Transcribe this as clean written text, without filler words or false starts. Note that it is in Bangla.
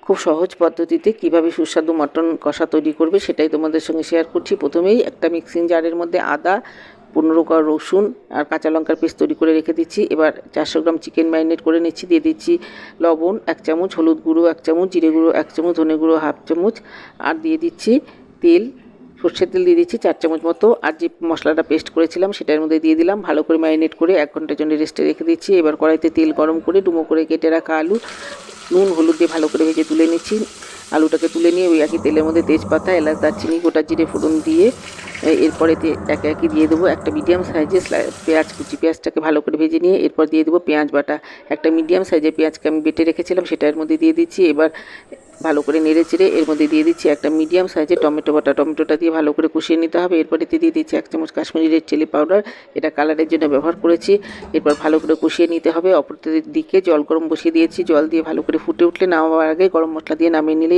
খুব সহজ পদ্ধতিতে কিভাবে সুস্বাদু মটন কষা তৈরি করবে সেটাই তোমাদের সঙ্গে শেয়ার করছি। প্রথমেই একটা মিক্সিং জারের মধ্যে আদা, 15 কোয়া রসুন আর কাঁচা লঙ্কার পেস্ট তৈরি করে রেখে দিচ্ছি। এবার 400 গ্রাম চিকেন ম্যারিনেট করে নিচ্ছি। দিয়ে দিচ্ছি লবণ 1 চামচ, হলুদ গুঁড়ো 1 চামচ, জিরে গুঁড়ো 1 চামচ, ধনে গুঁড়ো 1/2 চামচ, আর দিয়ে দিচ্ছি তেল, সর্ষের তেল দিয়ে দিচ্ছি 4 চামচ মতো। আর যে মশলাটা পেস্ট করেছিলাম সেটার মধ্যে দিয়ে দিলাম। ভালো করে ম্যারিনেট করে 1 ঘন্টার জন্য রেস্টে রেখে দিচ্ছি। এবার কড়াইতে তেল গরম করে ডুমো করে কেটে রাখা আলু নুন হলুদ দিয়ে ভালো করে ভেজে তুলে নিচ্ছি। আলুটাকে তুলে নিয়ে ওই একই তেলের মধ্যে তেজপাতা, এলাচ, দারচিনি, গোটা জিরে ফোড়ন দিয়ে এরপরে একে একে দিয়ে দেবো একটা মিডিয়াম সাইজের পেঁয়াজ কুচি। পেঁয়াজটাকে ভালো করে ভেজে নিয়ে এরপর দিয়ে দেবো পেঁয়াজ বাটা। একটা মিডিয়াম সাইজের পেঁয়াজকে আমি বেটে রেখেছিলাম সেটা এর মধ্যে দিয়ে দিচ্ছি। এবার ভালো করে নেড়ে চেড়ে এর মধ্যে দিয়ে দিচ্ছি একটা মিডিয়াম সাইজের টমেটো বাটা। টমেটোটা দিয়ে ভালো করে কষিয়ে নিতে হবে। এরপরে দিয়ে দিচ্ছি 1 চামচ কাশ্মীরি রেড চিলি পাউডার, এটা কালারের জন্য ব্যবহার করেছি। এরপর ভালো করে কষিয়ে নিতে হবে। অপর দিকে জল গরম বসিয়ে দিয়েছি। জল দিয়ে ভালো করে ফুটে উঠলে নামাবার আগে গরম মশলা দিয়ে নামিয়ে নিলে